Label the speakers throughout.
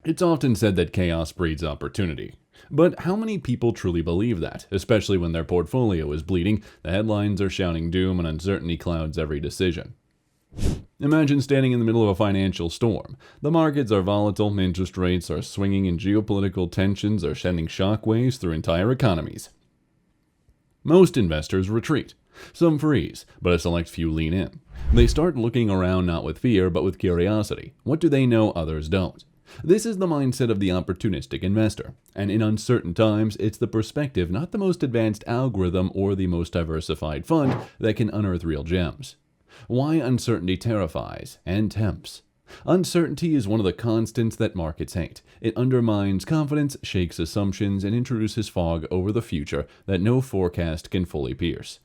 Speaker 1: It's often said that chaos breeds opportunity. But how many people truly believe that, especially when their portfolio is bleeding, the headlines are shouting doom, and uncertainty clouds every decision? Imagine standing in the middle of a financial storm. The markets are volatile, interest rates are swinging, and geopolitical tensions are sending shockwaves through entire economies. Most investors retreat. Some freeze, but a select few lean in. They start looking around not with fear, but with curiosity. What do they know others don't? This is the mindset of the opportunistic investor, and in uncertain times, it's the perspective, not the most advanced algorithm or the most diversified fund, that can unearth real gems. Why uncertainty terrifies and tempts. Uncertainty is one of the constants that markets hate. It undermines confidence, shakes assumptions, and introduces fog over the future that no forecast can fully pierce.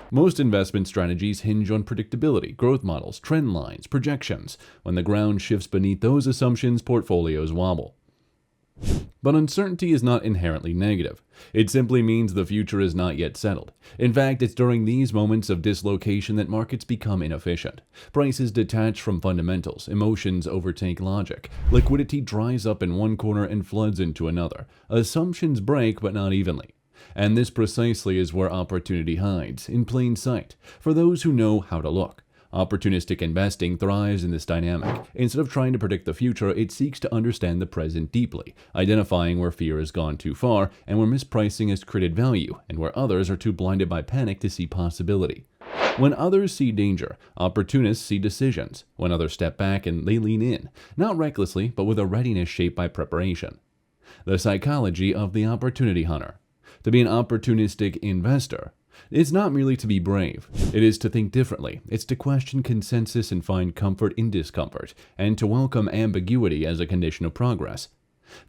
Speaker 1: Most investment strategies hinge on predictability, growth models, trend lines, projections. When the ground shifts beneath those assumptions, portfolios wobble. But uncertainty is not inherently negative. It simply means the future is not yet settled. In fact, it's during these moments of dislocation that markets become inefficient. Prices detach from fundamentals, emotions overtake logic, liquidity dries up in one corner and floods into another. Assumptions break, but not evenly. And this precisely is where opportunity hides, in plain sight, for those who know how to look. Opportunistic investing thrives in this dynamic. Instead of trying to predict the future, it seeks to understand the present deeply, identifying where fear has gone too far and where mispricing has created value, and where others are too blinded by panic to see possibility. When others see danger, opportunists see decisions. When others step back and they lean in, not recklessly, but with a readiness shaped by preparation. The psychology of the opportunity hunter. To be an opportunistic investor, it's not merely to be brave. It is to think differently. It's to question consensus and find comfort in discomfort, and to welcome ambiguity as a condition of progress.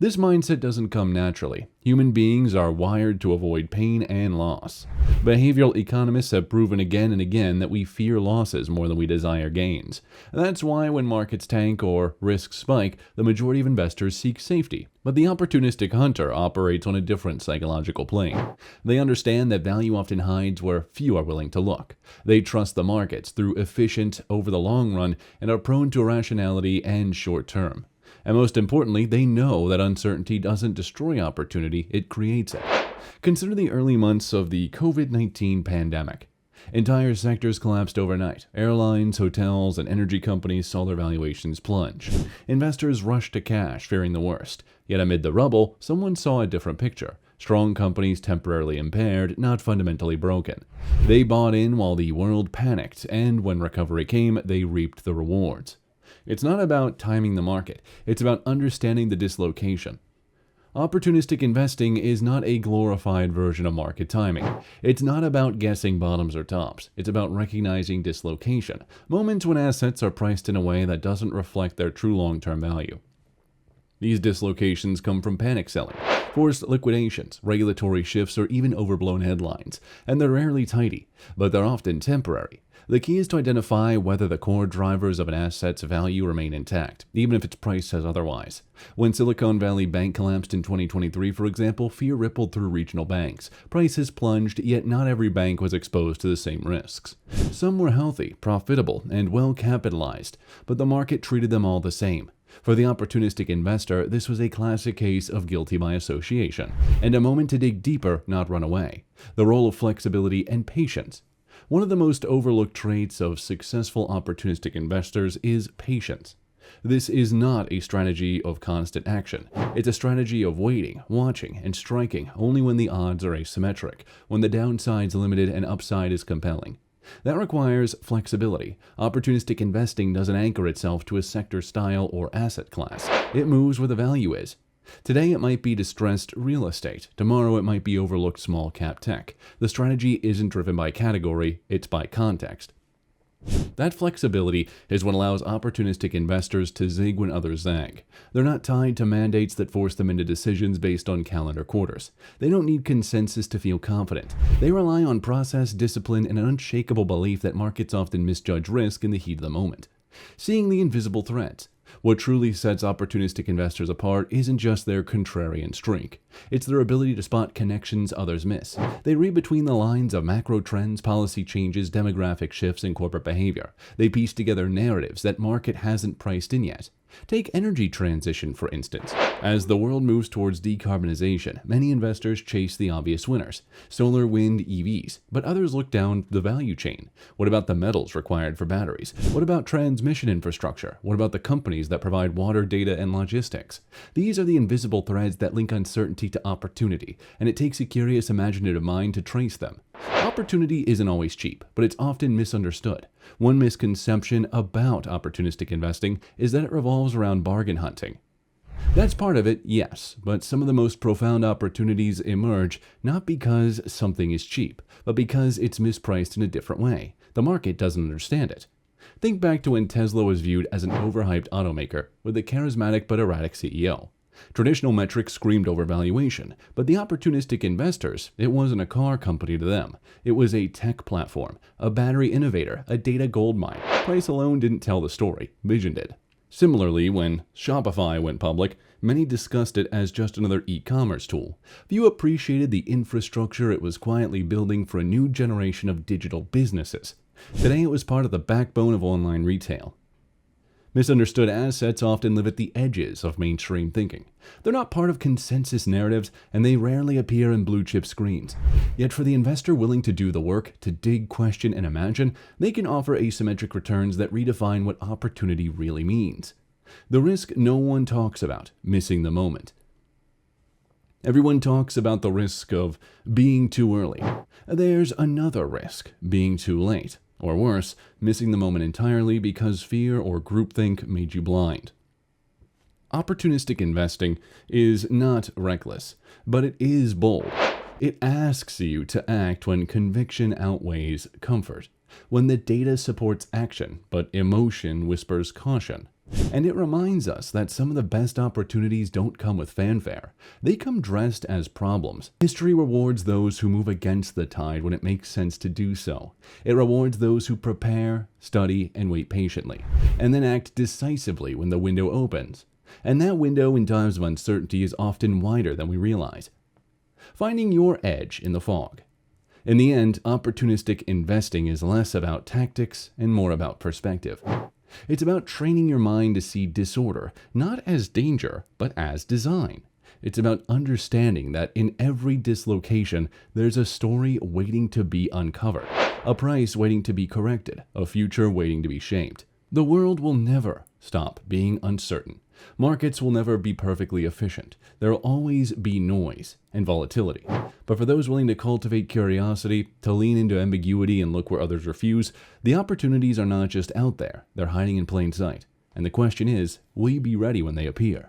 Speaker 1: This mindset doesn't come naturally. Human beings are wired to avoid pain and loss. Behavioral economists have proven again and again that we fear losses more than we desire gains. That's why when markets tank or risks spike, the majority of investors seek safety. But the opportunistic hunter operates on a different psychological plane. They understand that value often hides where few are willing to look. They trust the markets through efficient over the long run and are prone to irrationality and short term. And most importantly, they know that uncertainty doesn't destroy opportunity, it creates it. Consider the early months of the COVID-19 pandemic. Entire sectors collapsed overnight. Airlines, hotels, and energy companies saw their valuations plunge. Investors rushed to cash, fearing the worst. Yet amid the rubble, someone saw a different picture. Strong companies temporarily impaired, not fundamentally broken. They bought in while the world panicked, and when recovery came, they reaped the rewards. It's not about timing the market, it's about understanding the dislocation. Opportunistic investing is not a glorified version of market timing. It's not about guessing bottoms or tops. It's about recognizing dislocation, moments when assets are priced in a way that doesn't reflect their true long-term value. These dislocations come from panic selling, forced liquidations, regulatory shifts, or even overblown headlines, and they're rarely tidy, but they're often temporary. The key is to identify whether the core drivers of an asset's value remain intact, even if its price says otherwise. When Silicon Valley Bank collapsed in 2023, for example, fear rippled through regional banks. Prices plunged, yet not every bank was exposed to the same risks. Some were healthy, profitable, and well capitalized, but the market treated them all the same. For the opportunistic investor, this was a classic case of guilty by association, and a moment to dig deeper, not run away. The role of flexibility and patience. One of the most overlooked traits of successful opportunistic investors is patience. This is not a strategy of constant action. It's a strategy of waiting, watching, and striking only when the odds are asymmetric, when the downside's limited and upside is compelling. That requires flexibility. Opportunistic investing doesn't anchor itself to a sector style or asset class. It moves where the value is. Today it might be distressed real estate. Tomorrow it might be overlooked small cap tech. The strategy isn't driven by category, it's by context. That flexibility is what allows opportunistic investors to zig when others zag. They're not tied to mandates that force them into decisions based on calendar quarters. They don't need consensus to feel confident. They rely on process, discipline, and an unshakable belief that markets often misjudge risk in the heat of the moment. Seeing the invisible threats. What truly sets opportunistic investors apart isn't just their contrarian streak. It's their ability to spot connections others miss. They read between the lines of macro trends, policy changes, demographic shifts, and corporate behavior. They piece together narratives that market hasn't priced in yet. Take energy transition, for instance. As the world moves towards decarbonization, many investors chase the obvious winners: solar, wind, EVs, but others look down the value chain. What about the metals required for batteries? What about transmission infrastructure? What about the companies that provide water, data, and logistics? These are the invisible threads that link uncertainty to opportunity, and it takes a curious, imaginative mind to trace them. Opportunity isn't always cheap, but it's often misunderstood. One misconception about opportunistic investing is that it revolves around bargain hunting. That's part of it, yes, but some of the most profound opportunities emerge not because something is cheap, but because it's mispriced in a different way. The market doesn't understand it. Think back to when Tesla was viewed as an overhyped automaker with a charismatic but erratic CEO. Traditional metrics screamed overvaluation, but the opportunistic investors, it wasn't a car company to them. It was a tech platform, a battery innovator, a data goldmine. Price alone didn't tell the story, vision did. Similarly, when Shopify went public, many discussed it as just another e-commerce tool. Few appreciated the infrastructure it was quietly building for a new generation of digital businesses. Today, it was part of the backbone of online retail. Misunderstood assets often live at the edges of mainstream thinking. They're not part of consensus narratives, and they rarely appear in blue-chip screens. Yet for the investor willing to do the work, to dig, question, and imagine, they can offer asymmetric returns that redefine what opportunity really means. The risk no one talks about: missing the moment. Everyone talks about the risk of being too early. There's another risk: being too late. Or worse, missing the moment entirely because fear or groupthink made you blind. Opportunistic investing is not reckless, but it is bold. It asks you to act when conviction outweighs comfort, when the data supports action, but emotion whispers caution. And it reminds us that some of the best opportunities don't come with fanfare. They come dressed as problems. History rewards those who move against the tide when it makes sense to do so. It rewards those who prepare, study, and wait patiently, and then act decisively when the window opens. And that window in times of uncertainty is often wider than we realize. Finding your edge in the fog. In the end, opportunistic investing is less about tactics and more about perspective. It's about training your mind to see disorder, not as danger, but as design. It's about understanding that in every dislocation, there's a story waiting to be uncovered, a price waiting to be corrected, a future waiting to be shaped. The world will never stop being uncertain. Markets will never be perfectly efficient. There will always be noise and volatility. But for those willing to cultivate curiosity, to lean into ambiguity and look where others refuse, the opportunities are not just out there, they're hiding in plain sight. And the question is, will you be ready when they appear?